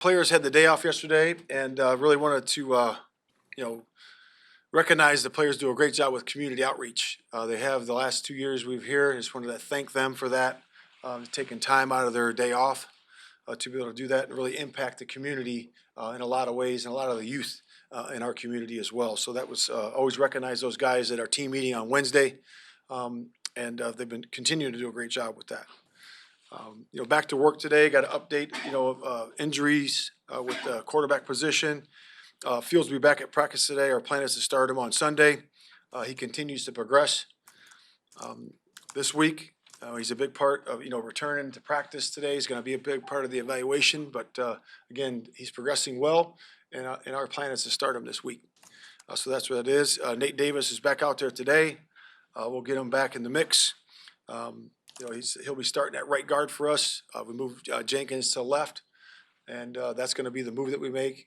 Players had the day off yesterday, and really wanted to, recognize the players do a great job with community outreach. They have the last 2 years we've here. I just wanted to thank them for that, taking time out of their day off to be able to do that and really impact the community in a lot of ways and a lot of the youth in our community as well. So that was always recognize those guys at our team meeting on Wednesday, and they've been continuing to do a great job with that. Back to work today. Got an update. Injuries with the quarterback position. Fields will be back at practice today. Our plan is to start him on Sunday. He continues to progress. This week, he's a big part of returning to practice today. He's going to be a big part of the evaluation. But again, he's progressing well, and our plan is to start him this week. So that's what it is. Nate Davis is back out there today. We'll get him back in the mix. He'll be starting at right guard for us. We moved Jenkins to left, and that's going to be the move that we make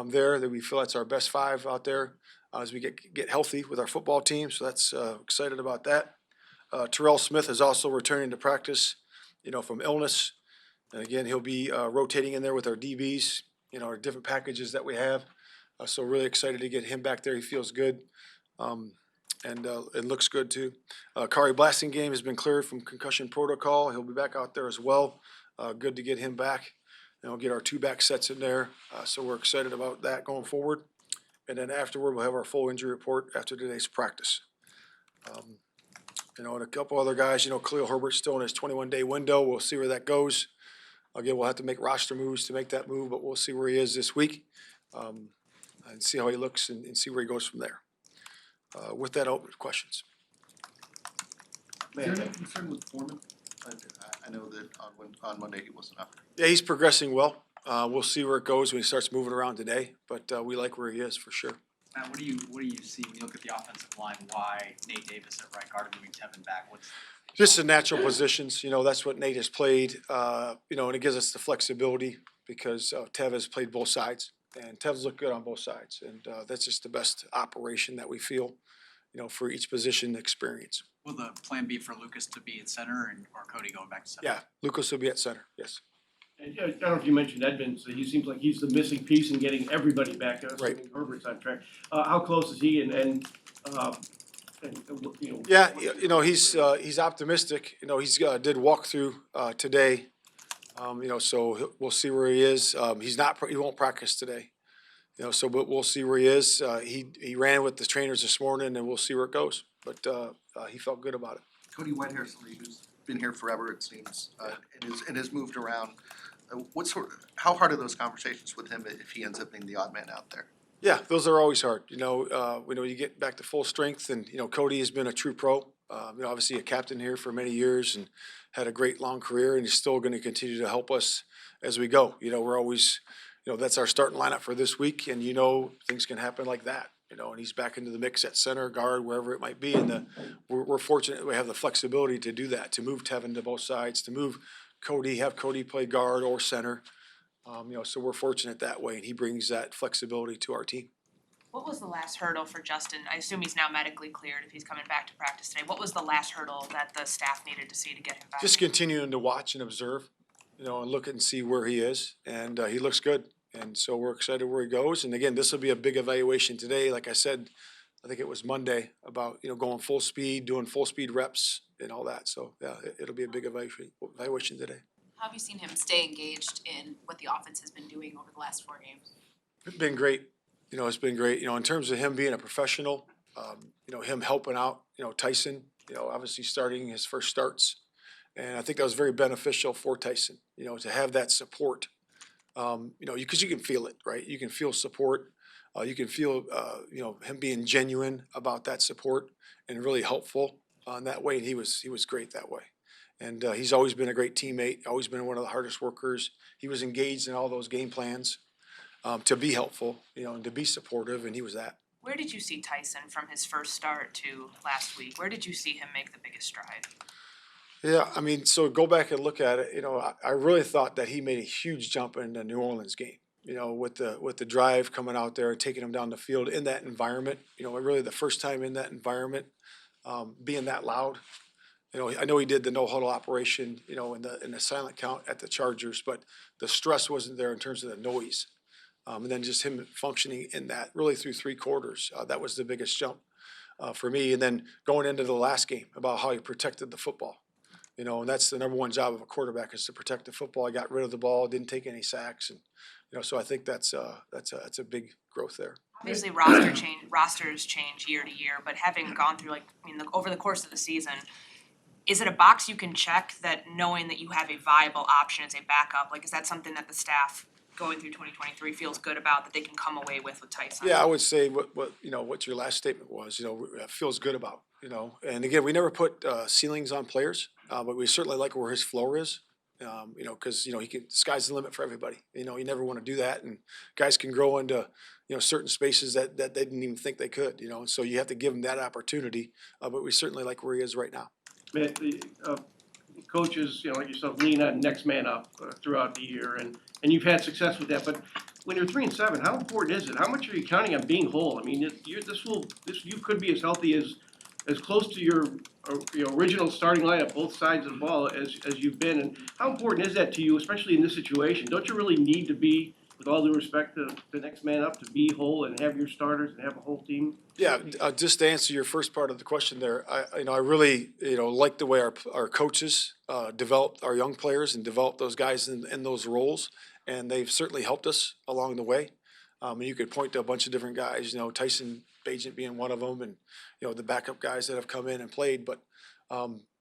there. That we feel that's our best five out there as we get healthy with our football team. So that's excited about that. Terrell Smith is also returning to practice, from illness, and again he'll be rotating in there with our DBs, our different packages that we have. So really excited to get him back there. He feels good. And it looks good too. Kari Blasingame has been cleared from concussion protocol. He'll be back out there as well. Good to get him back. And we'll get our two back sets in there. So we're excited about that going forward. And then afterward, we'll have our full injury report after today's practice. And a couple other guys, Khalil Herbert's still in his 21-day window. We'll see where that goes. Again, we'll have to make roster moves to make that move, but we'll see where he is this week and see how he looks and see where he goes from there. With that, open questions. Is there any concern with Foreman? I know that on Monday he wasn't up. Yeah, he's progressing well. We'll see where it goes when he starts moving around today, but we like where he is for sure. Matt, what do you see when you look at the offensive line? Why Nate Davis at right guard and moving Tevin back? Just the natural positions. That's what Nate has played. And it gives us the flexibility because Tev has played both sides, and Tev's looked good on both sides, and that's just the best operation that we feel, for each position experience. Will the plan be for Lucas to be at center or Cody going back to center? Yeah, Lucas will be at center, yes. And I don't know if you mentioned Edmonds, so he seems like he's the missing piece in getting everybody back. Right. Herbert's on track. How close is he? Yeah, he's optimistic. He's did walk through today. So we'll see where he is. He won't practice today. But we'll see where he is. He ran with the trainers this morning, and we'll see where it goes. But he felt good about it. Cody Whitehair, somebody who's been here forever, it seems, and has moved around. How hard are those conversations with him if he ends up being the odd man out there? Yeah, those are always hard. You get back to full strength, and Cody has been a true pro. Obviously a captain here for many years and had a great long career, and he's still going to continue to help us as we go. We're always, that's our starting lineup for this week, and things can happen like that. And he's back into the mix at center, guard, wherever it might be. And we're fortunate we have the flexibility to do that, to move Tevin to both sides, to move Cody, have Cody play guard or center. So we're fortunate that way, and he brings that flexibility to our team. What was the last hurdle for Justin? I assume he's now medically cleared if he's coming back to practice today. What was the last hurdle that the staff needed to see to get him back? Just continuing to watch and observe, and look and see where he is. And he looks good. And so we're excited where he goes. And again, this will be a big evaluation today. Like I said, I think it was Monday about, going full speed, doing full speed reps and all that. So yeah, it'll be a big evaluation today. How have you seen him stay engaged in what the offense has been doing over the last 4 games? It's been great. It's been great. In terms of him being a professional, him helping out, Tyson, obviously starting his first starts. And I think that was very beneficial for Tyson, to have that support. Because you can feel it, right? You can feel support. You can feel, him being genuine about that support and really helpful in that way. And he was great that way. And he's always been a great teammate, always been one of the hardest workers. He was engaged in all those game plans to be helpful, and to be supportive, and he was that. Where did you see Tyson from his first start to last week? Where did you see him make the biggest stride? Yeah, so go back and look at it. I really thought that he made a huge jump in the New Orleans game. With the drive coming out there and taking him down the field in that environment. Really the first time in that environment, being that loud. You know, I know he did the no huddle operation, you know, in the silent count at the Chargers, but the stress wasn't there in terms of the noise. And then just him functioning in that really through 3 quarters, that was the biggest jump for me. And then going into the last game about how he protected the football. You know, and that's the number one job of a quarterback is to protect the football. I got rid of the ball, didn't take any sacks, and you know, so I think that's a big growth there. Obviously, rosters change year to year, but having gone through over the course of the season, is it a box you can check that knowing that you have a viable option as a backup? Like, is that something that the staff going through 2023 feels good about that they can come away with Tyson? Yeah, I would say what your last statement was. You know, feels good about. You know, and again, we never put ceilings on players, but we certainly like where his floor is. You know, because you know the sky's the limit for everybody. You know, you never want to do that, and guys can grow into certain spaces that they didn't even think they could. You know, and so you have to give them that opportunity. But we certainly like where he is right now. Matt, the coaches, like yourself, lean on next man up throughout the year, and you've had success with that. But when you're 3-7, how important is it? How much are you counting on being whole? I mean, you could be as healthy as close to your original starting lineup, both sides of the ball, as you've been. And how important is that to you, especially in this situation? Don't you really need to be, with all due respect to the next man up, to be whole and have your starters and have a whole team? Yeah, just to answer your first part of the question there, I really like the way our coaches developed our young players and developed those guys in those roles, and they've certainly helped us along the way. And you could point to a bunch of different guys, Tyson Bagent being one of them, and the backup guys that have come in and played. But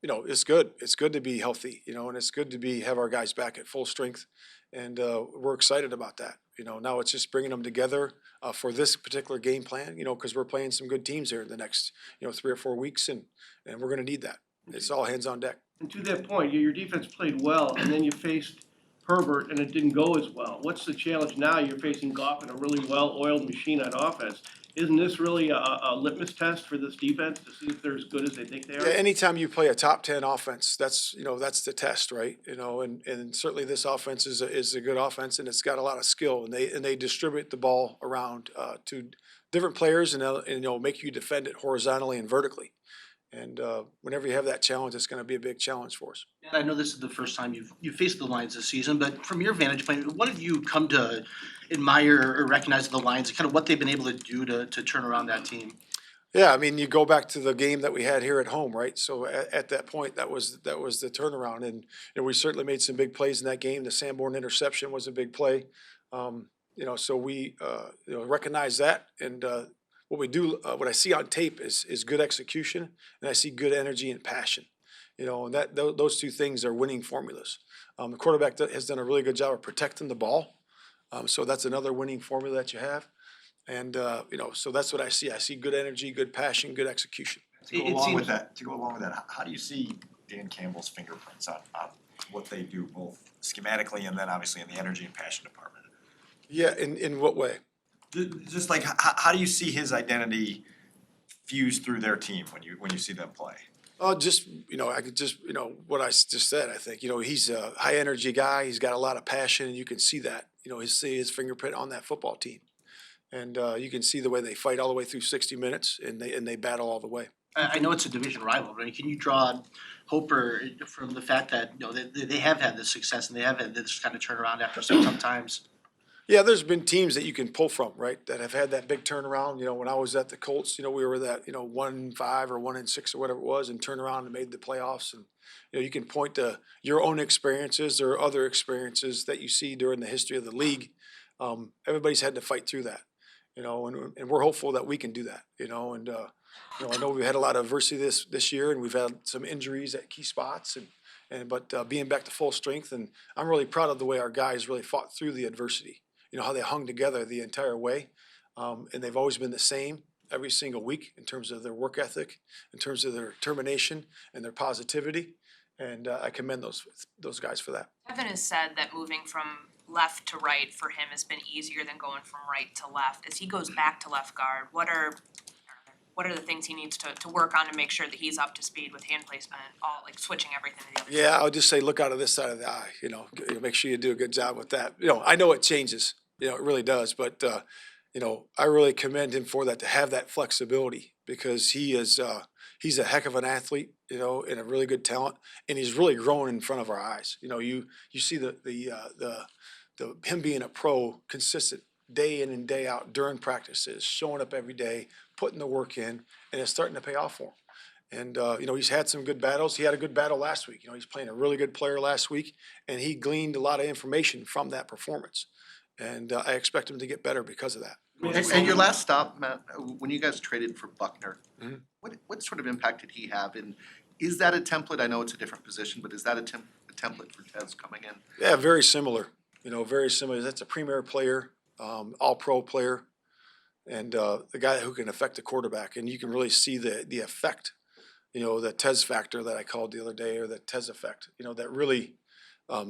it's good. It's good to be healthy, and it's good to have our guys back at full strength, and we're excited about that. Now it's just bringing them together for this particular game plan, because we're playing some good teams here in the next 3 or 4 weeks, and we're going to need that. It's all hands on deck. And to that point, your defense played well, and then you faced Herbert, and it didn't go as well. What's the challenge now? You're facing Goff and a really well-oiled machine on offense. Isn't this really a litmus test for this defense to see if they're as good as they think they are? Yeah, anytime you play a top 10 offense, that's the test, right? And certainly this offense is a good offense, and it's got a lot of skill, and they distribute the ball around to different players, and make you defend it horizontally and vertically. And whenever you have that challenge, it's going to be a big challenge for us. I know this is the first time you've faced the Lions this season, but from your vantage point, what have you come to admire or recognize of the Lions, kind of what they've been able to do to turn around that team? Yeah, I mean, you go back to the game that we had here at home, right? So at that point, that was the turnaround, and we certainly made some big plays in that game. The Sanborn interception was a big play, so we recognize that, and what we do, what I see on tape is good execution, and I see good energy and passion. And those two things are winning formulas. The quarterback has done a really good job of protecting the ball, so that's another winning formula that you have. And so that's what I see. I see good energy, good passion, good execution. To go along with that, how do you see Dan Campbell's fingerprints on what they do, both schematically and then obviously in the energy and passion department? Yeah, in what way? Just like how do you see his identity fused through their team when you see them play? I could just what I just said. I think he's a high energy guy. He's got a lot of passion, and you can see that. See his fingerprint on that football team, and you can see the way they fight all the way through 60 minutes, and they battle all the way. I know it's a division rival, but can you draw hope from the fact that they have had this success and they have had this kind of turnaround after some tough times? Yeah, there's been teams that you can pull from, right, that have had that big turnaround. When I was at the Colts, we were that 1-5 or 1-6 or whatever it was, and turned around and made the playoffs. And you can point to your own experiences or other experiences that you see during the history of the league. Everybody's had to fight through that, and we're hopeful that we can do that, and I know we've had a lot of adversity this year, and we've had some injuries at key spots, but being back to full strength, and I'm really proud of the way our guys really fought through the adversity. How they hung together the entire way, and they've always been the same every single week in terms of their work ethic, in terms of their determination and their positivity, and I commend those guys for that. Kevin has said that moving from left to right for him has been easier than going from right to left. As he goes back to left guard, what are the things he needs to work on to make sure that he's up to speed with hand placement, all like switching everything to the other side? Yeah, I'll just say look out of this side of the eye. Make sure you do a good job with that. I know it changes. It really does. But, I really commend him for that, to have that flexibility, because he's a heck of an athlete. and a really good talent, and he's really growing in front of our eyes. You see the him being a pro, consistent, day in and day out during practices, showing up every day, putting the work in, and it's starting to pay off for him. And he's had some good battles. He had a good battle last week. He's playing a really good player last week, and he gleaned a lot of information from that performance. And I expect him to get better because of that. And your last stop, Matt, when you guys traded for Buckner, Mhm. what sort of impact did he have? And is that a template? I know it's a different position, but is that a template for Tez coming in? Yeah, very similar. Very similar. That's a premier player, all-pro player, and the guy who can affect the quarterback. And you can really see the effect. The Tez factor that I called the other day, or the Tez effect. That really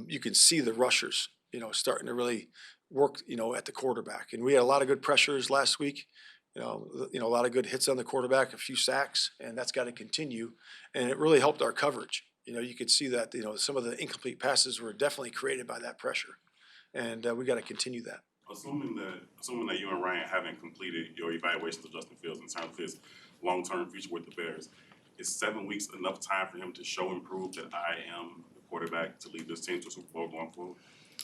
you can see the rushers. Starting to really work. At the quarterback. And we had a lot of good pressures last week. A lot of good hits on the quarterback, a few sacks, and that's got to continue. And it really helped our coverage. You could see that. Some of the incomplete passes were definitely created by that pressure, and we got to continue that. Assuming that you and Ryan haven't completed your evaluations of Justin Fields in terms of his long-term future with the Bears, is 7 weeks enough time for him to show and prove that I am the quarterback to lead this team to a Super Bowl going forward?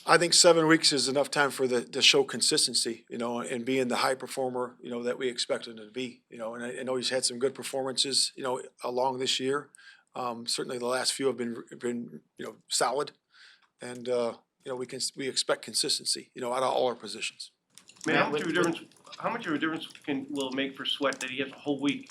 I think 7 weeks is enough time for to show consistency, and being the high performer, that we expect him to be, and I know he's had some good performances, along this year. Certainly the last few have been solid, and we expect consistency, out of all our positions. Man, how much of a difference will it make for Sweat that he gets a whole week?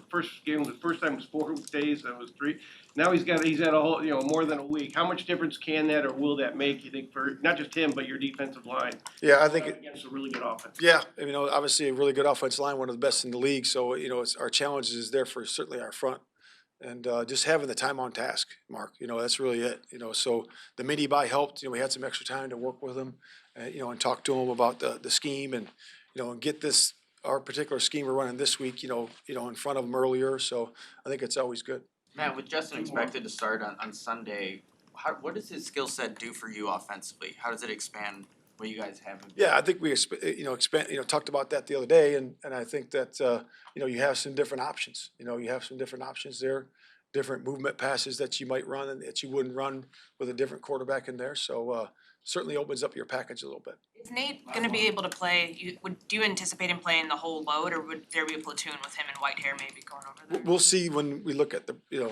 First game, the first time was 4 days, then it was 3. Now he's had a whole, more than a week. How much difference can that or will that make, you think, for not just him, but your defensive line? Yeah, I think Against a really good offense. Yeah, obviously a really good offensive line, one of the best in the league. So our challenges is there for certainly our front, and just having the time on task, Mark. That's really it. So the mini buy helped. We had some extra time to work with him, and talk to him about the scheme, and and get our particular scheme we're running this week. In front of him earlier. So I think it's always good. Matt, with Justin expected to start on Sunday, what does his skill set do for you offensively? How does it expand what you guys have? Yeah, I think we talked about that the other day, and I think that you have some different options. You have some different options there, different movement passes that you might run and that you wouldn't run with a different quarterback in there. So certainly opens up your package a little bit. Is Nate gonna be able to play, do you anticipate him playing the whole load, or would there be a platoon with him and Whitehair maybe going over there? We'll see when we look at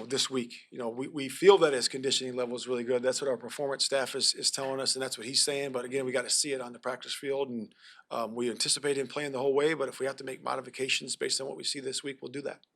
this week. We feel that his conditioning level is really good. That's what our performance staff is telling us, and that's what he's saying. But again, we got to see it on the practice field, and we anticipate him playing the whole way. But if we have to make modifications based on what we see this week, we'll do that.